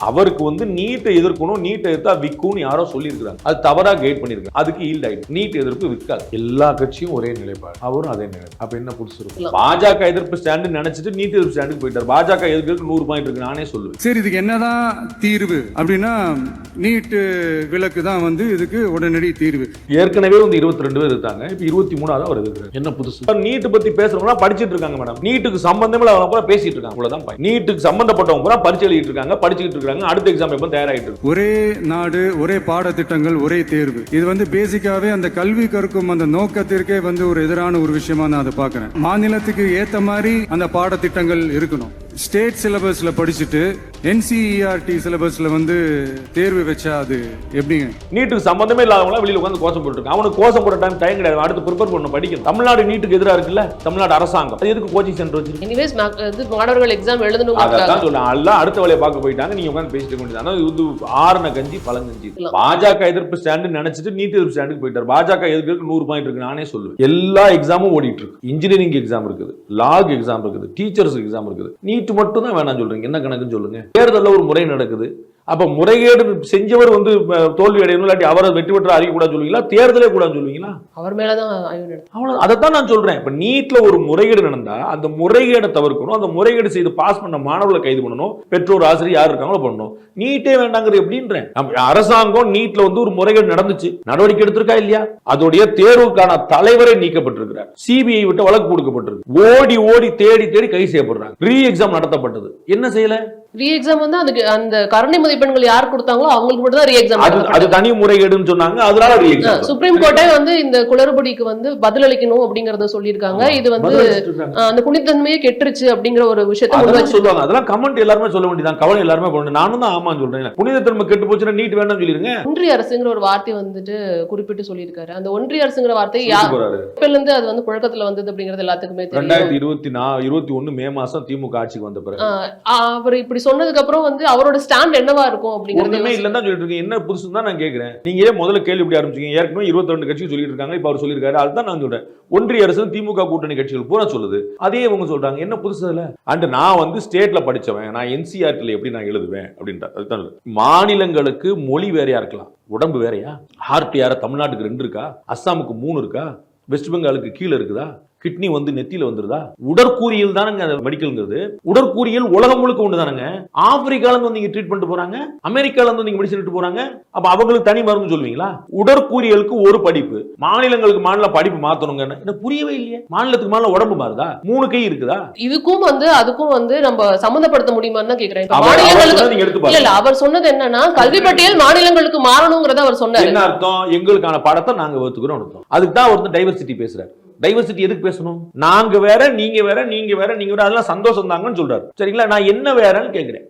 அவருக்கு வந்து நீட்டை எதிர்க்கணும், நீட்டை எதிர்த்தா விற்கும் யாரோ சொல்லியிருக்காங்க. அது தவறா கைட் பண்ணிருக்காங்க. அதுக்கு ஈல்ட் ஆயிடும். நீட் எதிர்ப்பு விற்காது. எல்லா கட்சியும் ஒரே நிலைப்பாடு, அவரும் அதே நிலை. அப்ப என்ன புதுசு இருக்கும்? பாஜக எதிர்ப்பு ஸ்டாண்டு நினைச்சிட்டு நீட் எதிர்ப்பு ஸ்டாண்டுக்கு போயிட்டார். பாஜக எதிர்ப்பு 100 பாயிண்ட் இருக்கு நானே சொல்லுவேன். சரி, இதுக்கு என்னதான் தீர்வு அப்படின்னா நீட் விலக்கு தான் வந்து இதுக்கு உடனடி தீர்வு. ஏற்கனவே வந்து 22 பேர் இருக்காங்க. இப்ப 23 அவர் இருக்கிறார். என்ன புதுசு? நீட் பத்தி பேசுறவங்க படிச்சிட்டு இருக்காங்க மேடம். நீட்டுக்கு சம்பந்தமே அவங்க கூட பேசிட்டு இருக்காங்க. அவ்வளவுதான். நீட்டுக்கு சம்பந்தப்பட்டவங்க கூட பரிட்சை எழுதிட்டு இருக்காங்க, படிச்சுட்டு இருக்காங்க. அடுத்த எக்ஸாம் எப்ப தயாராயிட்டு இருக்கு. ஒரே நாடு, ஒரே பாடத்திட்டங்கள், ஒரே தேர்வு. இது வந்து பேசிக்காவே அந்த கல்வி கற்கும் அந்த நோக்கத்திற்கே வந்து ஒரு எதிரான ஒரு விஷயமா நான் அதை பாக்குறேன். மாநிலத்துக்கு ஏத்த மாதிரி அந்த பாடத்திட்டங்கள் இருக்கணும். ஸ்டேட் சிலபஸ்ல படிச்சுட்டு NCERT சிலபஸ்ல வந்து தேர்வு வச்சா அது எப்படிங்க? நீட்டுக்கு சம்பந்தமே இல்லாதவங்களா வெளியில உட்காந்து கோஷம் போட்டுருக்காங்க. அவனுக்கு கோஷம் போட டைம் கிடையாது. அடுத்து ப்ரிப்பேர் பண்ண படிக்கணும். தமிழ்நாடு நீட்டுக்கு எதிராக இருக்குல்ல தமிழ்நாடு அரசாங்கம், அது எதுக்கு கோச்சிங் சென்டர் வச்சிருக்கு? எனிவேஸ் மாணவர்கள் எக்ஸாம் எழுதணும். அதான் சொல்றேன். எல்லாம் அடுத்த வேலையை பார்க்க போயிட்டாங்க. நீங்க உட்காந்து பேசிட்டு கொண்டிருந்தாங்க. இது ஆரண கஞ்சி பழங்கஞ்சி. பாஜக எதிர்ப்பு ஸ்டாண்டு நினைச்சிட்டு நீட் எதிர்ப்பு ஸ்டாண்டுக்கு போயிட்டார். பாஜக எதிர்ப்பு 100 பாயிண்ட் இருக்கு நானே சொல்லுவேன். எல்லா எக்ஸாமும் ஓடிட்டு இருக்கு. இன்ஜினியரிங் எக்ஸாம் இருக்குது, லாக் எக்ஸாம் இருக்குது, டீச்சர்ஸ் எக்ஸாம் இருக்குது. நீட் மட்டும் தான் வேணாம் சொல்றீங்க. என்ன கணக்குன்னு சொல்லுங்க. தேர்தல்ல ஒரு முறை நடக்குது. அப்ப முறைகேடு செஞ்சவர் வந்து தோல்வி அடையணும், இல்லாட்டி அவரை வெற்றி பெற்ற அறிய கூட சொல்லுவீங்களா? தேர்தலே கூட சொல்லுவீங்களா? அவர் மேலதான் அவ்வளவு. அதைத்தான் நான் சொல்றேன். இப்ப நீட்ல ஒரு முறைகேடு நடந்தா அந்த முறைகேடை தவிர்க்கணும். அந்த முறைகேடு செய்து பாஸ் பண்ண மாணவர்களை கைது பண்ணணும். பெற்றோர் ஆசிரியர் யார் இருக்காங்களோ பண்ணணும். நீட்டே வேண்டாங்கிறது எப்படின்றேன். அரசாங்கம் நீட்ல வந்து ஒரு முறைகேடு நடந்துச்சு, நடவடிக்கை எடுத்திருக்கா இல்லையா? அதோடைய தேர்வுக்கான தலைவரை நீக்கப்பட்டிருக்கிறார். CBI விட்டு வழக்கு கொடுக்கப்பட்டிருக்கு. ஓடி ஓடி தேடி தேடி கை செய்யப்படுறாங்க. ரீ எக்ஸாம் நடத்தப்பட்டது. என்ன செய்யல? ரீ எக்ஸாம் வந்து அதுக்கு அந்த கருணை மதிப்பெண்கள் யார் கொடுத்தாங்களோ அவங்களுக்கு மட்டும் தான் ரீ எக்ஸாம். அது தனி முறைகேடுன்னு சொன்னாங்க. அதனால ரீ எக்ஸாம். சுப்ரீம் கோர்ட்டே வந்து இந்த குளறுபடிக்கு வந்து பதிலளிக்கணும் அப்படிங்கறத சொல்லியிருக்காங்க. இது வந்து அந்த புனிதன்மையே கெட்டுருச்சு அப்படிங்கிற ஒரு விஷயத்தை சொல்லுவாங்க. அதெல்லாம் கமெண்ட் எல்லாருமே சொல்ல வேண்டியதான். கவலை எல்லாருமே பண்ணணும். நானும் தான் ஆமான்னு சொல்றேன். புனிதத்தன்மை கெட்டு போச்சுன்னா நீட் வேண்டாம் சொல்லிருங்க. ஒன்றிய அரசுங்கிற ஒரு வார்த்தை வந்துட்டு குறிப்பிட்டு சொல்லியிருக்காரு. அந்த ஒன்றிய அரசுங்கிற வார்த்தை இருந்து அது வந்து புழக்கத்துல வந்தது அப்படிங்கிறது எல்லாத்துக்குமே தெரியும். 2021 மே மாசம் திமுக ஆட்சிக்கு வந்த பிறகு அவர் இப்படி சொன்னதுக்கு அப்புறம் வந்து அவரோட ஸ்டாண்ட் என்னவா இருக்கும் அப்படிங்கிறது இல்லன்னா சொல்லிட்டு இருக்கீங்க. என்ன புதுசு தான் நான் கேட்கிறேன். நீங்க முதல்ல கேள்வி இப்படி ஆரம்பிச்சீங்க. ஏற்கனவே 22 கட்சி சொல்லிட்டு இருக்காங்க. இப்ப அவர் சொல்லியிருக்காரு. அதுதான் நான் சொல்றேன். ஒன்றிய அரசு திமுக கூட்டணி கட்சிகள் பூரா சொல்லுது. அதே இவங்க சொல்றாங்க. என்ன புதுசு இல்ல? அண்ட் நான் வந்து ஸ்டேட்ல படிச்சவன், நான் NCERT எப்படி நான் எழுதுவேன் அப்படின்ட்டு. அதுதான் மாநிலங்களுக்கு மொழி வேறையா இருக்கலாம், உடம்பு வேறையா? ஹார்ட் யார தமிழ்நாட்டுக்கு 2 இருக்கா, அஸ்ஸாமுக்கு 3 இருக்கா, வெஸ்ட் பெங்காலுக்கு கீழே இருக்குதா, கிட்னி வந்து நெத்தியில வந்துருதா? உடற்கூறியல் தானங்க மெடிக்கல்ங்கிறது. உடற்கூறியல் உலகம் முழுக்க ஒன்று தானங்க. ஆப்பிரிக்கால இருந்து நீங்க ட்ரீட் பண்ணிட்டு போறாங்க, அமெரிக்கால இருந்து நீங்க மெடிசன் எடுத்து போறாங்க. அப்ப அவங்களுக்கு தனி மருந்து சொல்லுவீங்களா? உடற்கூறியலுக்கு ஒரு படிப்பு, மாநிலங்களுக்கு மாநில படிப்பு மாத்தணுங்க. எனக்கு புரியவே இல்லையே. மாநிலத்துக்கு மாநில உடம்பு மாறுதா? 3 கை இருக்குதா? இதுக்கும் வந்து அதுக்கும் வந்து நம்ம சம்பந்தப்படுத்த முடியுமான்னு தான் கேக்குறேன். அவர் சொன்னது என்னன்னா கல்வி பட்டியல் மாநிலங்களுக்கு மாறணுங்கிறத அவர் சொன்னார். என்ன அர்த்தம்? எங்களுக்கான படத்தை நாங்க ஒத்துக்கிறோம் அர்த்தம். அதுக்கு தான் ஒரு டைவர்சிட்டி பேசுறாரு. டைவர்சிட்டி எதுக்கு பேசணும்? நாங்க வேற, நீங்க வேற, நீங்க வேற, நீங்க வேற, அதெல்லாம் சந்தோஷம் தாங்கன்னு சொல்றாரு. சரிங்களா? நான் என்ன வேறன்னு கேக்குறேன்.